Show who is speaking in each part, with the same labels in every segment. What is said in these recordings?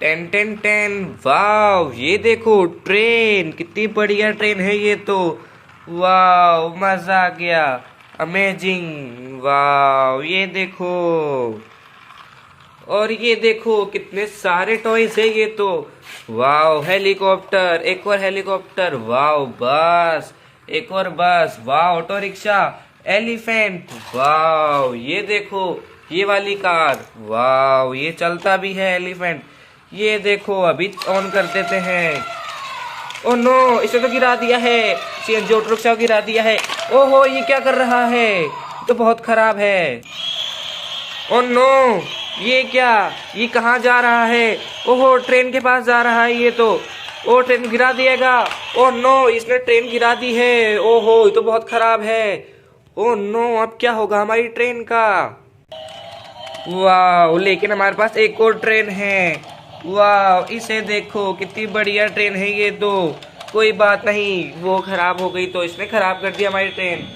Speaker 1: Ten ten ten. वाव, ये देखो train, कितनी बढ़िया ट्रेन है ये तो। वाव, मजा आ गया। अमेजिंग। वाव, ये देखो। और ये देखो कितने सारे टॉयज है ये तो। वाव, हेलीकॉप्टर, एक और हेलीकॉप्टर। वाव, बस, एक और बस। वाव, ऑटो रिक्शा, एलिफेंट। वाव, ये देखो, ये वाली कार। वाव, ये चलता भी है एलिफेंट। ये देखो, अभी ऑन कर देते हैं। ओ नो, इसे तो गिरा दिया है। सीएनजी ऑटो रिक्शा को गिरा दिया है। ओहो, ये क्या कर रहा है? ये तो बहुत खराब है। ओ नो, ये क्या? ये कहाँ जा रहा है? ओहो, ट्रेन के पास जा रहा है ये तो। ओ, ट्रेन गिरा दिएगा। ओ नो, इसने ट्रेन गिरा दी है। ओहो, ये तो बहुत खराब है। ओ नो, अब क्या होगा हमारी ट्रेन का? वाह, लेकिन हमारे पास एक और ट्रेन है। वाह, इसे देखो, कितनी बढ़िया ट्रेन है ये तो। कोई बात नहीं, वो खराब हो गई तो इसने खराब कर दिया हमारी ट्रेन।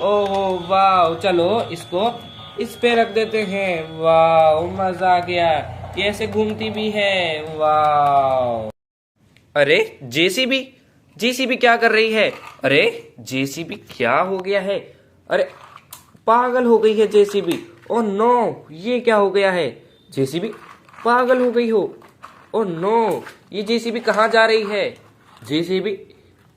Speaker 1: ओहो, वाह, चलो इसको इस पे रख देते हैं। वाह, मजा आ गया। ये ऐसे घूमती भी है। वाह। अरे, जेसीबी, जेसीबी क्या कर रही है? अरे, जेसीबी क्या हो गया है? अरे, पागल हो गई है जेसीबी। ओ नो, ये क्या हो गया है? जेसीबी पागल हो गई हो। ओ नो, ये जेसीबी कहाँ जा रही है? जेसीबी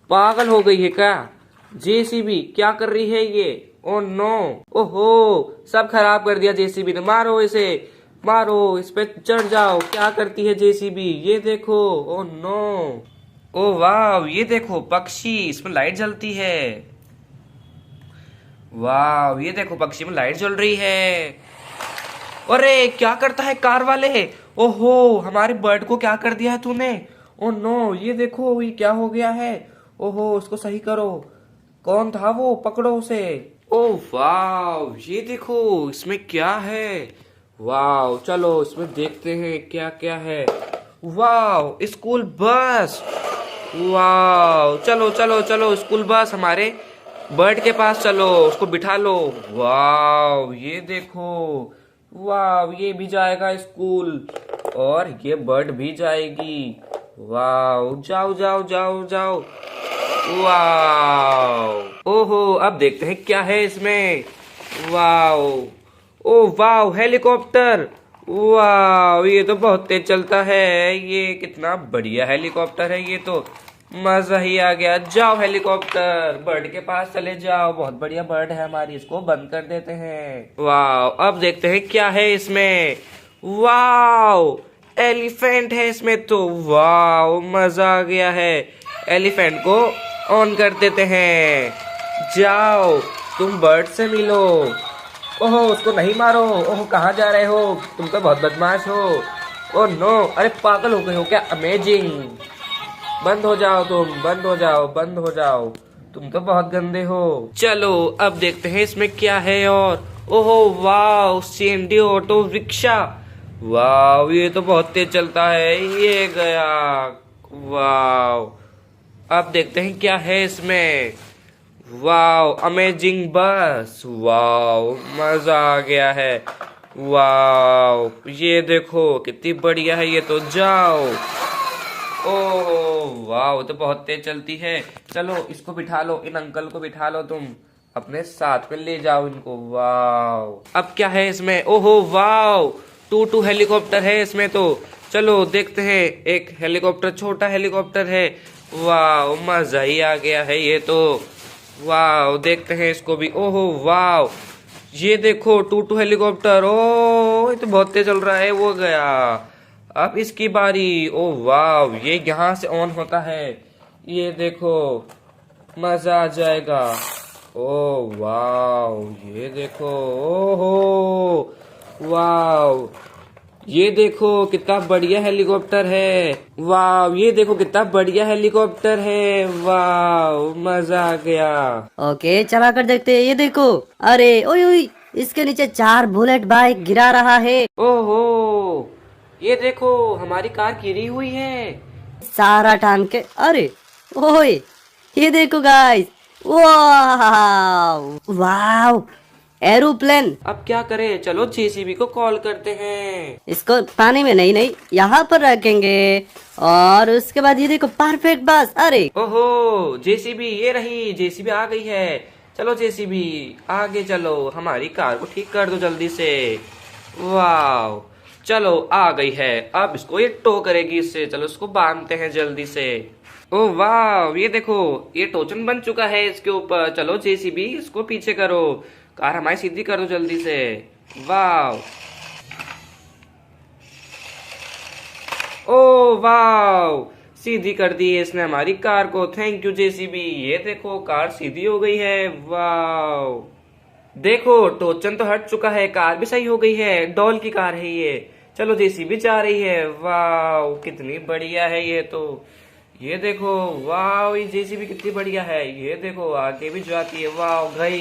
Speaker 1: पागल हो गई है क्या? जेसीबी क्या कर रही है ये? ओ नो, ओहो, सब खराब कर दिया जेसीबी ने। मारो इसे, मारो, इस पे चढ़ जाओ। क्या करती है जेसीबी? ये देखो। ओ नो, ओ वाह, ये देखो पक्षी, इसमें लाइट जलती है। वाह, ये देखो पक्षी में लाइट जल रही है। अरे, क्या करता है कार वाले? ओहो, हमारे बर्ड को क्या कर दिया है तूने? ओ नो, ये देखो, ये क्या हो गया है? ओहो, उसको सही करो। कौन था वो? पकड़ो उसे। ओ वाह, ये देखो, इसमें क्या है? वाह, चलो इसमें देखते हैं क्या क्या है। वाह, स्कूल बस। वाह, चलो चलो चलो, स्कूल बस हमारे बर्ड के पास चलो, उसको बिठा लो। वाह, ये देखो। वाह, ये भी जाएगा स्कूल और ये बर्ड भी जाएगी। वाह, जाओ जाओ जाओ जाओ। वाह, ओहो, अब देखते हैं क्या है इसमें। वाह, ओ वाह, हेलीकॉप्टर। वाह, ये तो बहुत तेज चलता है। ये कितना बढ़िया हेलीकॉप्टर है ये तो। मजा ही आ गया। जाओ हेलीकॉप्टर, बर्ड के पास चले जाओ। बहुत बढ़िया बर्ड है हमारी, इसको बंद कर देते हैं। वाह, अब देखते हैं क्या है इसमें। वाह, एलिफेंट है इसमें तो। वाह, मजा आ गया है। एलिफेंट को ऑन कर देते हैं। जाओ, तुम बर्ड से मिलो। ओहो, उसको नहीं मारो। ओहो, कहाँ जा रहे हो? तुम तो बहुत बदमाश हो। ओ नो, अरे पागल हो गए हो क्या? अमेजिंग। बंद हो जाओ तुम, बंद हो जाओ, बंद हो जाओ। तुम तो बहुत गंदे हो। चलो, अब देखते हैं इसमें क्या है और। ओहो, वाह, सीएनजी ऑटो रिक्शा। वाह, ये तो बहुत तेज चलता है। ये गया। वाह, अब देखते हैं क्या है इसमें। वाह, अमेजिंग बस। वाह, मजा आ गया है। वाह, ये देखो कितनी बढ़िया है ये तो। जाओ। ओह वाह, तो बहुत तेज चलती है। चलो इसको बिठा लो, इन अंकल को बिठा लो, तुम अपने साथ में ले जाओ इनको। वाह, अब क्या है इसमें? ओहो वाह, टू हेलीकॉप्टर है इसमें तो। चलो देखते हैं, एक हेलीकॉप्टर, छोटा हेलीकॉप्टर है। वाह, मजा ही आ गया है ये तो। वाह, देखते हैं इसको भी। ओहो वाह, ये देखो टू हेलीकॉप्टर। ओ, ये तो बहुत तेज चल रहा है। वो गया। अब इसकी बारी। ओ वाह, ये यहाँ से ऑन होता है। ये देखो, मजा आ जाएगा। ओ वाह, ये देखो। ओहो वाह, ये देखो कितना बढ़िया हेलीकॉप्टर है। वाह, ये देखो कितना बढ़िया हेलीकॉप्टर है। वाह, मजा आ गया।
Speaker 2: ओके, चला कर देखते हैं। ये देखो, अरे ओए ओए, इसके नीचे 4 बुलेट बाइक गिरा रहा है।
Speaker 1: ओहो, ये देखो हमारी कार गिरी हुई है।
Speaker 2: सारा टान के। अरे ओए, ये देखो गाइस। वाह वाह, एरोप्लेन।
Speaker 1: अब क्या करें, चलो जेसीबी को कॉल करते हैं।
Speaker 2: इसको पानी में नहीं नहीं यहाँ पर रखेंगे, और उसके बाद ये देखो परफेक्ट बस। अरे
Speaker 1: ओहो, जेसीबी ये रही, जेसीबी आ गई है। चलो जेसीबी आगे चलो, हमारी कार को ठीक कर दो जल्दी से। वाह, चलो आ गई है। अब इसको ये टो करेगी इससे, चलो इसको बांधते हैं जल्दी से। ओ वाह, ये देखो ये टोचन बन चुका है इसके ऊपर। चलो जेसीबी इसको पीछे करो, कार हमारी सीधी कर दो जल्दी से। वाह, ओ वाह, सीधी कर दी है इसने हमारी कार को। Thank you JCB. ये देखो कार सीधी हो गई है। वाह, देखो टोचन तो हट चुका है, कार भी सही हो गई है। डॉल की कार है ये। चलो जेसीबी जा रही है। वाह, कितनी बढ़िया है ये तो। ये देखो, वाह, ये जेसीबी कितनी बढ़िया है। ये देखो आगे भी जाती है। वाह, गई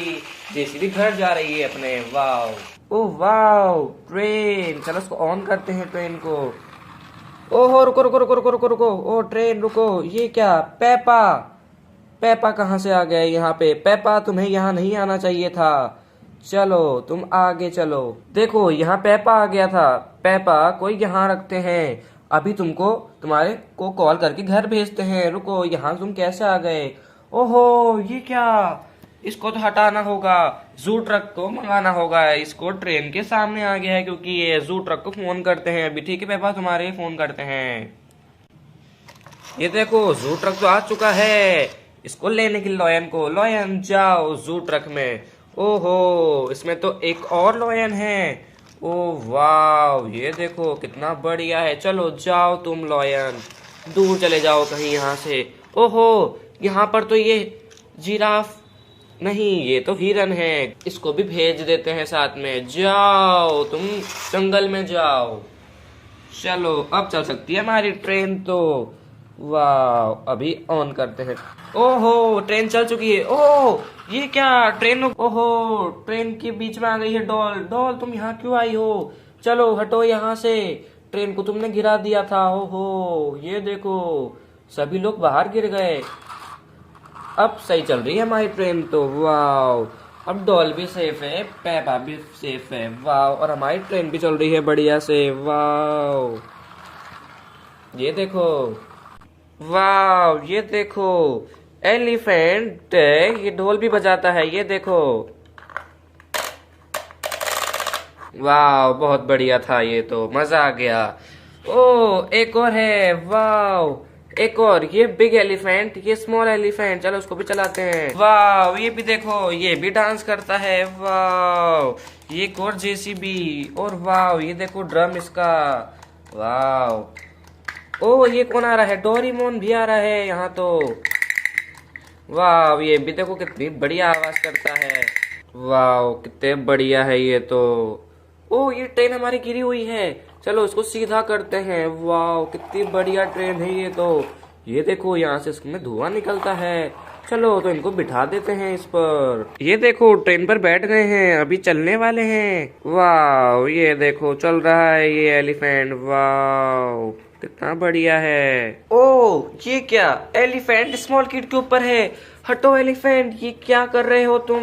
Speaker 1: जेसीबी घर जा रही है अपने। वाह, ओ वाह, ट्रेन। चलो इसको ऑन करते हैं ट्रेन को। ओहो, रुको रुको रुको रुको रुको रुको। ओ ट्रेन रुको। ये क्या, पेपा, पेपा कहाँ से आ गए यहाँ पे? पेपा, तुम्हें यहाँ नहीं आना चाहिए था। चलो तुम आगे चलो। देखो यहाँ पेपा आ गया था। पेपा को यहाँ रखते हैं। अभी तुमको तुम्हारे को कॉल करके घर भेजते हैं। रुको, यहाँ तुम कैसे आ गए? ओहो, ये क्या, इसको तो हटाना होगा। जू ट्रक को मंगाना होगा। इसको ट्रेन के सामने आ गया है, क्योंकि ये जू ट्रक को फोन करते हैं अभी। ठीक है पेपा, तुम्हारे फोन करते हैं। ये देखो जू ट्रक तो आ चुका है। इसको लेने की लॉयन को। लॉयन जाओ जू ट्रक में। ओहो, इसमें तो एक और लॉयन है। ओ वाह, ये देखो कितना बढ़िया है। चलो जाओ तुम लॉयन, दूर चले जाओ कहीं यहाँ से। ओहो, यहाँ पर तो ये जिराफ नहीं, ये तो हिरन है। इसको भी भेज देते हैं साथ में। जाओ तुम जंगल में जाओ। चलो अब चल सकती है हमारी ट्रेन तो। वाह, अभी ऑन करते हैं। ओहो, ट्रेन चल चुकी है। ओह, ये क्या, ट्रेन, ओहो, ट्रेन के बीच में आ गई है डॉल। डॉल तुम यहाँ क्यों आई हो? चलो हटो यहाँ से, ट्रेन को तुमने गिरा दिया था। ओहो, ये देखो सभी लोग बाहर गिर गए। अब सही चल रही है हमारी ट्रेन तो। वाह, अब डॉल भी सेफ है, पेपा भी सेफ है। वाह, और हमारी ट्रेन भी चल रही है बढ़िया से। वाह, ये देखो, वाह, ये देखो एलिफेंट, ये ढोल भी बजाता है। ये देखो, वाह, बहुत बढ़िया था ये तो, मजा आ गया। ओ एक और है। वाह, एक और, ये बिग एलिफेंट, ये स्मॉल एलिफेंट। चलो उसको भी चलाते हैं। वाह, ये भी देखो, ये भी डांस करता है। वाह, ये एक और जेसीबी। और वाह, ये देखो ड्रम इसका। वाह, ओ ये कौन आ रहा है? डोरेमोन भी आ रहा है यहाँ तो। वाह, ये भी देखो कितनी बढ़िया आवाज करता है। वाह, कितने बढ़िया है ये तो। ओ ये ट्रेन हमारी गिरी हुई है, चलो इसको सीधा करते हैं। वाह, कितनी बढ़िया ट्रेन है ये तो। ये देखो यहाँ से इसमें धुआं निकलता है। चलो तो इनको बिठा देते हैं इस पर। ये देखो ट्रेन पर बैठ गए हैं, अभी चलने वाले हैं। वाह, ये देखो चल रहा है ये एलिफेंट। वाह, कितना बढ़िया है। ओ ये क्या, एलिफेंट स्मॉल किड के ऊपर है। हटो एलिफेंट, ये क्या कर रहे हो तुम?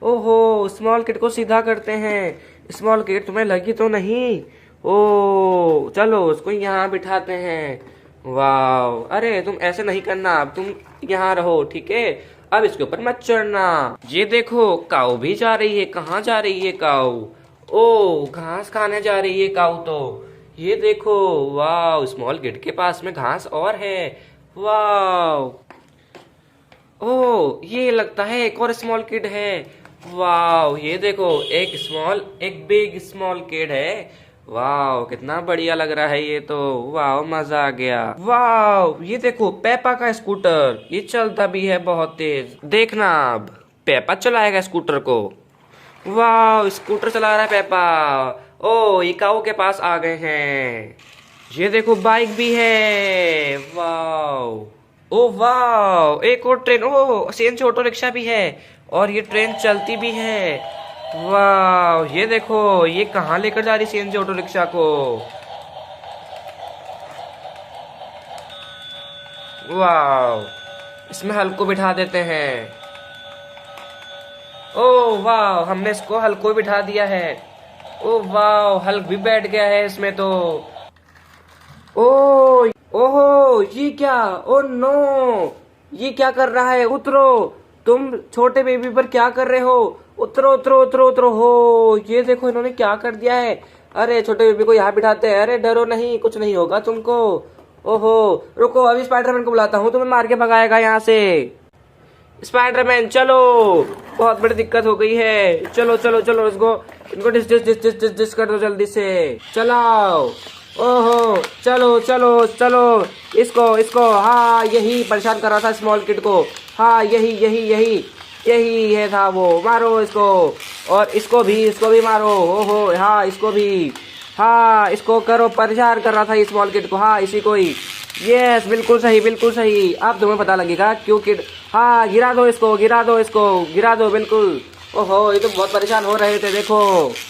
Speaker 1: ओहो, स्मॉल किड को सीधा करते हैं। स्मॉल किड तुम्हें लगी तो नहीं? ओ चलो उसको यहाँ बिठाते हैं। वाह, अरे तुम ऐसे नहीं करना, अब तुम यहाँ रहो, ठीक है? अब इसके ऊपर मत चढ़ना। ये देखो काऊ भी जा रही है। कहाँ जा रही है काऊ? ओ घास खाने जा रही है काऊ तो। ये देखो, वाह, स्मॉल किड के पास में घास और है। वाह, ओ ये लगता है एक और स्मॉल किड है। वाह, ये देखो एक स्मॉल, एक बिग स्मॉल किड है। वाह, कितना बढ़िया लग रहा है ये तो। वाह, मजा आ गया। वाह, ये देखो पेपा का स्कूटर, ये चलता भी है बहुत तेज। देखना अब पेपा चलाएगा स्कूटर को। वाह, स्कूटर चला रहा है पेपा। ओ ये काऊ के पास आ गए हैं। ये देखो बाइक भी है। वाह, ओ वाह, एक और ट्रेन। ओ सीएनजी ऑटो रिक्शा भी है, और ये ट्रेन चलती भी है। वाह, ये देखो ये कहाँ लेकर जा रही सीएनजी ऑटो रिक्शा को। वाह, इसमें हल को बिठा देते हैं। ओ वाह, हमने इसको हल्क को बिठा दिया है। ओ वाह, हल्क भी बैठ गया है इसमें तो। ओ ओहो, ये क्या? ओ नो, ये क्या कर रहा है? उतरो, तुम छोटे बेबी पर क्या कर रहे हो? उतरो उतरो उतरो उतरो। हो, ये देखो इन्होंने क्या कर दिया है। अरे छोटे बेबी को यहाँ बिठाते हैं। अरे डरो नहीं, कुछ नहीं होगा तुमको। ओहो, रुको, अभी स्पाइडरमैन को बुलाता हूँ, तुम्हें मार के भगाएगा यहाँ से। स्पाइडरमैन चलो, बहुत बड़ी दिक्कत हो गई है। चलो चलो चलो, इनको डिस डिस डिस डिस डिस डिस कर दो जल्दी से। चलाओ। ओहो, चलो चलो चलो, इसको इसको, हाँ यही परेशान कर रहा था स्मॉल किड को। हाँ यही यही यही यही है था वो। मारो इसको, और इसको भी मारो। ओहो, हाँ इसको भी, हाँ इसको करो, परेशान कर रहा था ये स्मॉल किड को। हाँ इसी को ही। यस, बिल्कुल सही बिल्कुल सही। अब तुम्हें पता लगेगा क्यों किड। हाँ, गिरा दो इसको, गिरा दो इसको, गिरा दो बिल्कुल। ओहो, ये तो बहुत परेशान हो रहे थे, देखो।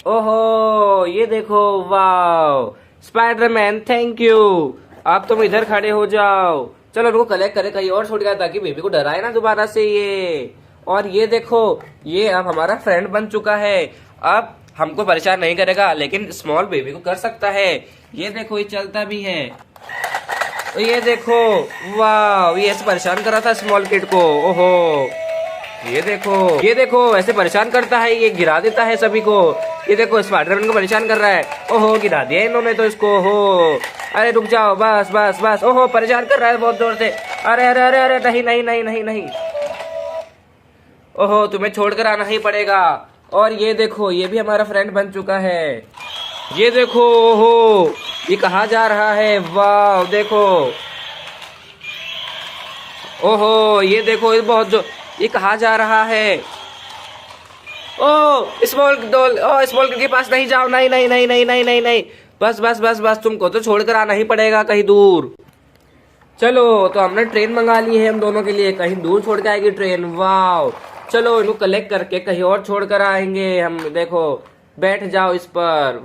Speaker 1: ओहो, ये देखो, वाह स्पाइडरमैन, थैंक यू। अब तुम इधर खड़े हो जाओ। चलो इनको कलेक्ट करे कहीं और छोड़ गया, ताकि बेबी को डराए ना दोबारा से ये। और ये देखो, ये अब हमारा फ्रेंड बन चुका है। अब हमको परेशान नहीं करेगा, लेकिन स्मॉल बेबी को कर सकता है। ये देखो, ये चलता भी है। तो ये देखो, वाह, ये ऐसे परेशान कर रहा था स्मॉल किड को। ओहो, ये देखो ऐसे परेशान करता है, ये गिरा देता है सभी को। ये देखो, स्पाइडरमैन को परेशान कर रहा है। ओहो, गिरा दिया इन्होंने तो इसको। हो, अरे रुक जाओ, बस बस बस। ओहो, परेशान कर रहा है बहुत जोर से। अरे अरे अरे अरे, नहीं नहीं नहीं नहीं नहीं। ओहो, तुम्हें छोड़कर आना ही पड़ेगा। और ये देखो, ये भी हमारा फ्रेंड बन चुका है। ये देखो, ओहो, ये कहाँ जा रहा है? वाह देखो, ओहो, ये देखो, ये कहाँ जा रहा है? ओ स्मॉल के पास नहीं जाओ, नहीं नहीं नहीं नहीं नहीं नहीं नहीं, बस बस बस बस, तुमको तो छोड़कर आना ही पड़ेगा कहीं दूर। चलो, तो हमने ट्रेन मंगा ली है हम दोनों के लिए, कहीं दूर छोड़ के आएगी ट्रेन। वाह, चलो इनको कलेक्ट करके कहीं और छोड़ कर आएंगे हम। देखो, बैठ जाओ इस पर।